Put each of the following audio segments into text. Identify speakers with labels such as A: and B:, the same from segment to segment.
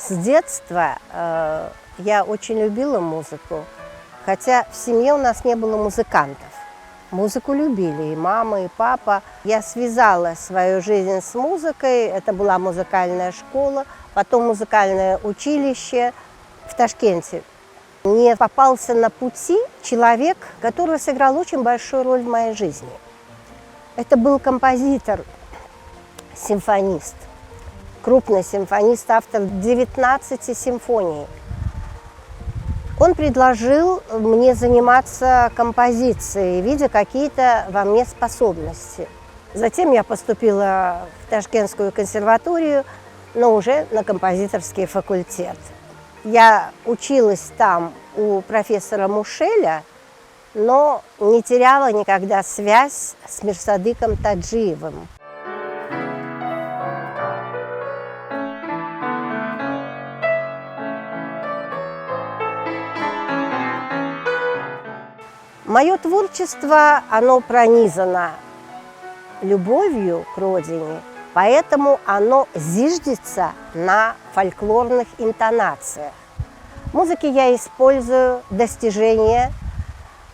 A: С детства я очень любила музыку, хотя в семье у нас не было музыкантов. Музыку любили и мама, и папа. Я связала свою жизнь с музыкой. Это была музыкальная школа, потом музыкальное училище в Ташкенте. Мне попался на пути человек, который сыграл очень большую роль в моей жизни. Это был композитор, симфонист, крупный симфонист, автор 19 симфоний. Он предложил мне заниматься композицией, видя какие-то во мне способности. Затем я поступила в Ташкентскую консерваторию, но уже на композиторский факультет. Я училась там у профессора Мушеля, но не теряла никогда связь с Мирсадыком Таджиевым. Мое творчество, оно пронизано любовью к родине, поэтому оно зиждется на фольклорных интонациях. В музыке я использую достижения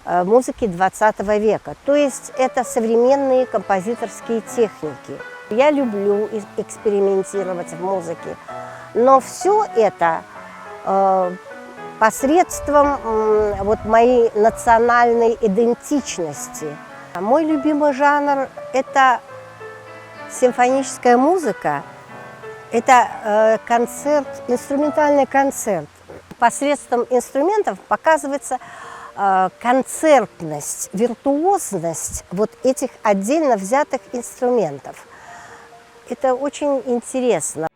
A: музыки XX века, то есть это современные композиторские техники. Я люблю экспериментировать в музыке, но все это посредством вот моей национальной идентичности. Мой любимый жанр – это симфоническая музыка, это концерт, инструментальный концерт. Посредством инструментов показывается концертность, виртуозность вот этих отдельно взятых инструментов. Это очень интересно.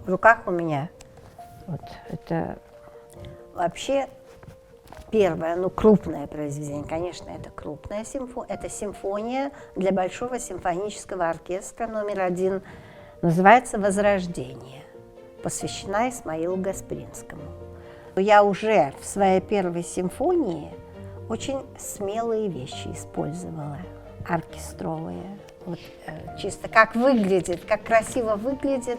A: В руках у меня вот это вообще первое, крупное произведение. Конечно, это крупная симфония. Это симфония для Большого симфонического оркестра №1. Называется «Возрождение», посвящена Исмаилу Гаспринскому. Я уже в своей первой симфонии очень смелые вещи использовала, оркестровые. Вот, чисто как выглядит, как красиво выглядит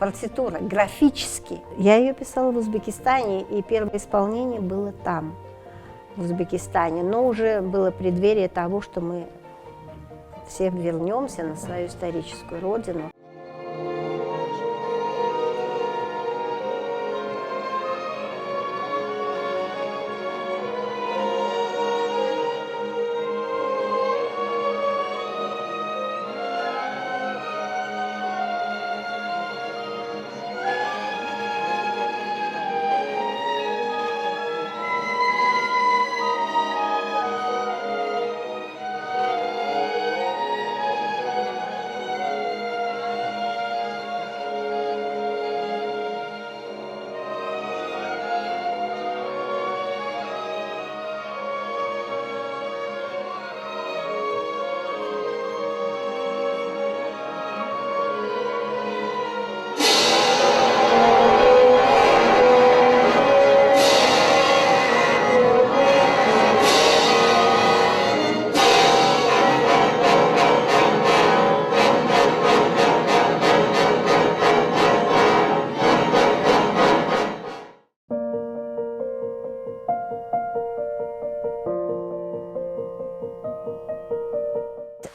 A: партитура, графически. Я ее писала в Узбекистане, и первое исполнение было там, в Узбекистане. Но уже было преддверие того, что мы все вернемся на свою историческую родину.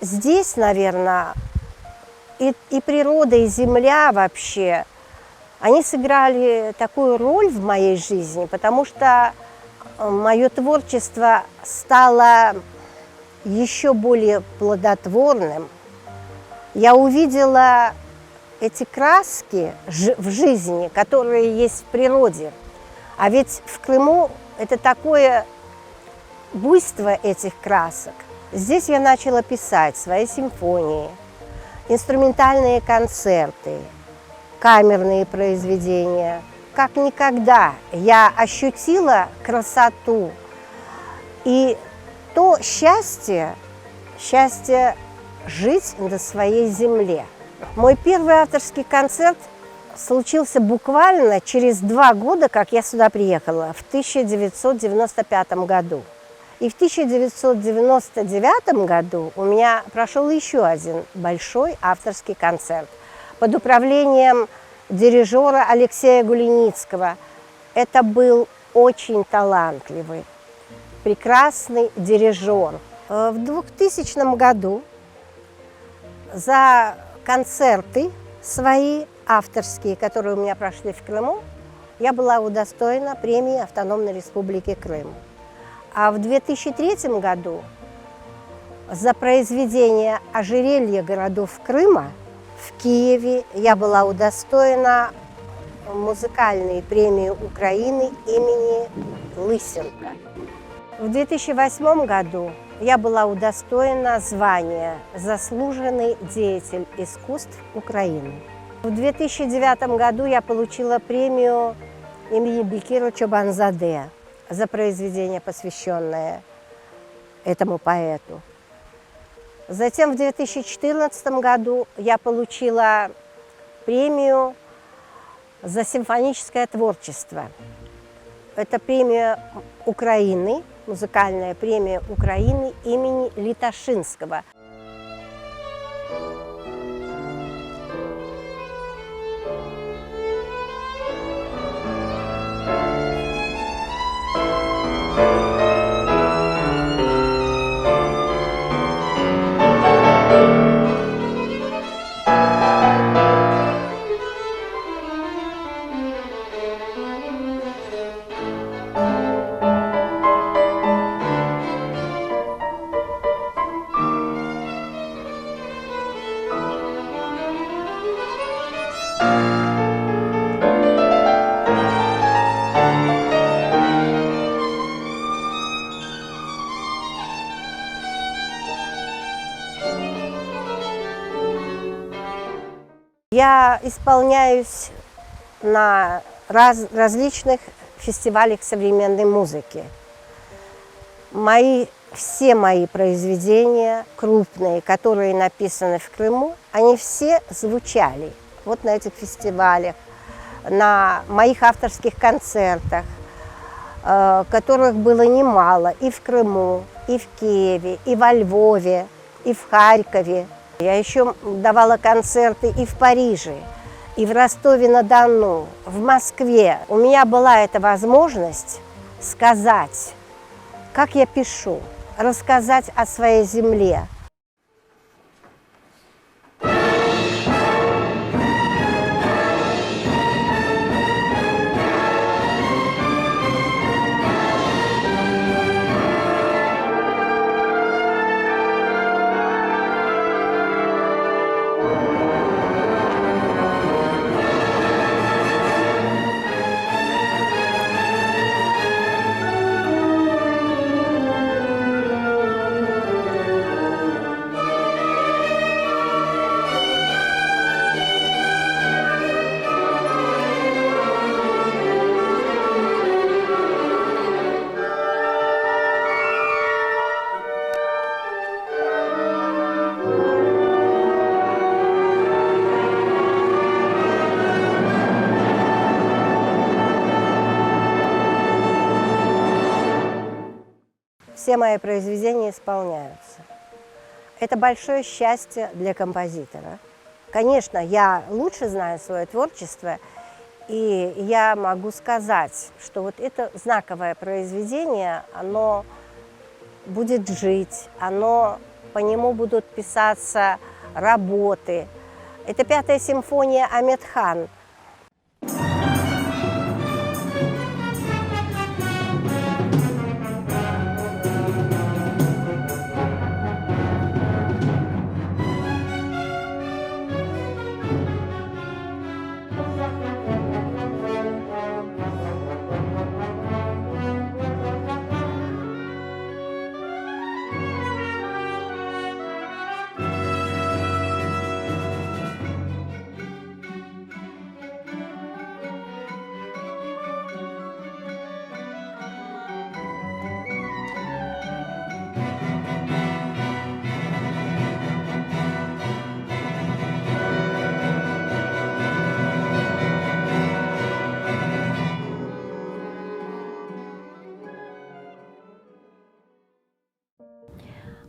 A: Здесь, наверное, и природа, и земля вообще, они сыграли такую роль в моей жизни, потому что мое творчество стало еще более плодотворным. Я увидела эти краски в жизни, которые есть в природе. А ведь в Крыму это такое буйство этих красок. Здесь я начала писать свои симфонии, инструментальные концерты, камерные произведения. Как никогда я ощутила красоту и то счастье жить на своей земле. Мой первый авторский концерт случился буквально через 2 года, как я сюда приехала, в 1995 году. И в 1999 году у меня прошел еще один большой авторский концерт под управлением дирижера Алексея Гулиницкого. Это был очень талантливый, прекрасный дирижер. В 2000 году за концерты свои авторские, которые у меня прошли в Крыму, я была удостоена премии Автономной Республики Крым. А в 2003 году за произведение «Ожерелье городов Крыма» в Киеве я была удостоена музыкальной премии Украины имени Лысенко. В 2008 году я была удостоена звания «Заслуженный деятель искусств Украины». В 2009 году я получила премию имени Бекира Чобанзаде за произведение, посвященное этому поэту. Затем в 2014 году я получила премию за симфоническое творчество. Это премия Украины, музыкальная премия Украины имени Литошинского. Я исполняюсь на различных фестивалях современной музыки. Все мои произведения крупные, которые написаны в Крыму, они все звучали вот на этих фестивалях, на моих авторских концертах, которых было немало и в Крыму, и в Киеве, и во Львове, и в Харькове. Я еще давала концерты и в Париже, и в Ростове-на-Дону, в Москве у меня была эта возможность сказать, как я пишу, рассказать о своей земле. Все мои произведения исполняются. Это большое счастье для композитора. Конечно, я лучше знаю свое творчество, и я могу сказать, что вот это знаковое произведение, оно будет жить, по нему будут писаться работы. Это пятая симфония Амед Хан.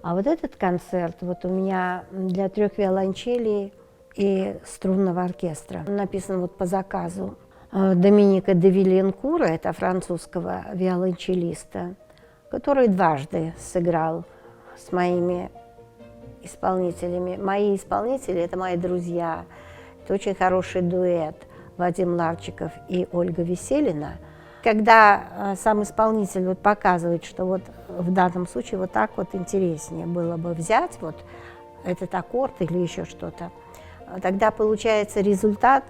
A: А вот этот концерт вот у меня для 3 виолончелей и струнного оркестра. Он написан вот по заказу Доминика де Вильянкура, это французского виолончелиста, который дважды сыграл с моими исполнителями. Мои исполнители – это мои друзья. Это очень хороший дуэт Вадим Ларчиков и Ольга Веселина. Когда сам исполнитель вот показывает, что вот в данном случае вот так вот интереснее было бы взять вот этот аккорд или еще что-то, тогда получается результат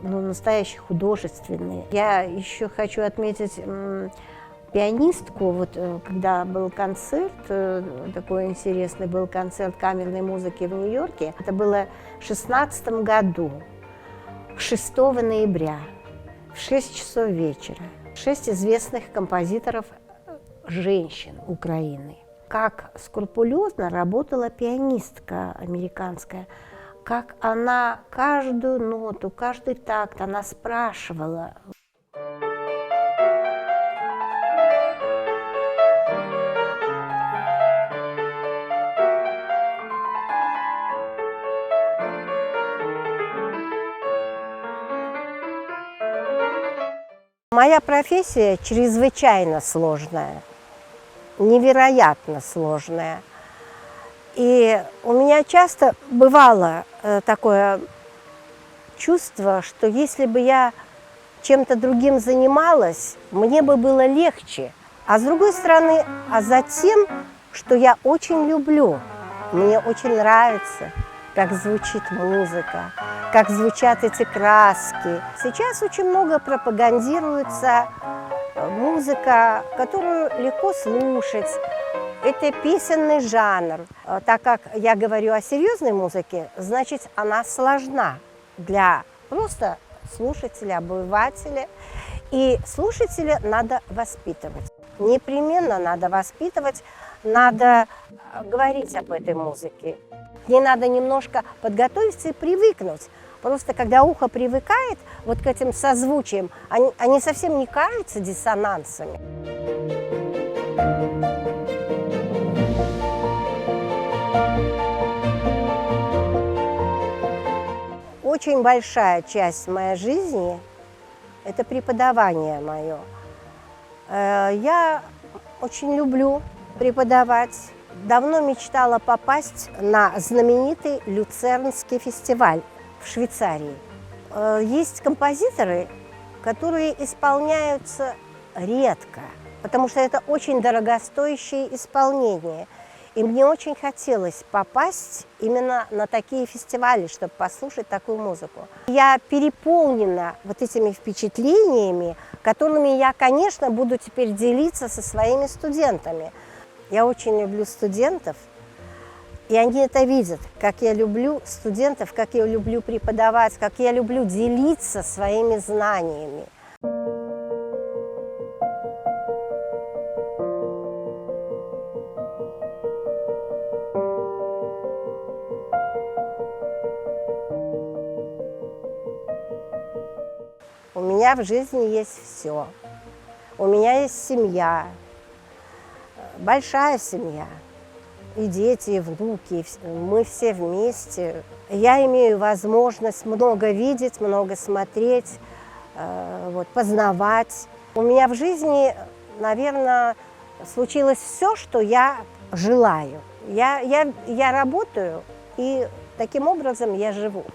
A: настоящий художественный. Я еще хочу отметить пианистку, вот когда был концерт, такой интересный был концерт камерной музыки в Нью-Йорке, это было в 2016 году, 6 ноября, в 6 часов вечера. 6 известных композиторов женщин Украины. Как скрупулезно работала пианистка американская, как она каждую ноту, каждый такт она спрашивала. Моя профессия чрезвычайно сложная, невероятно сложная. И у меня часто бывало такое чувство, что если бы я чем-то другим занималась, мне бы было легче. А с другой стороны, за тем, что я очень люблю, мне очень нравится, как звучит музыка, как звучат эти краски. Сейчас очень много пропагандируется музыка, которую легко слушать. Это песенный жанр. Так как я говорю о серьезной музыке, значит, она сложна для просто слушателя, обывателя. И слушателя надо воспитывать. Непременно надо воспитывать, надо говорить об этой музыке. Ей надо немножко подготовиться и привыкнуть. Просто когда ухо привыкает вот к этим созвучиям, они совсем не кажутся диссонансами. очень большая часть моей жизни – это преподавание мое. Я очень люблю преподавать. Давно мечтала попасть на знаменитый Люцернский фестиваль в Швейцарии. Есть композиторы, которые исполняются редко, потому что это очень дорогостоящее исполнение. И мне очень хотелось попасть именно на такие фестивали, чтобы послушать такую музыку. Я переполнена вот этими впечатлениями, которыми я, конечно, буду теперь делиться со своими студентами. Я очень люблю студентов, и они это видят, как я люблю студентов, как я люблю преподавать, как я люблю делиться своими знаниями. У меня в жизни есть все. У меня есть семья, большая семья, и дети, и внуки, мы все вместе. Я имею возможность много видеть, много смотреть, познавать. У меня в жизни, наверное, случилось все, что я желаю. Я работаю, и таким образом я живу.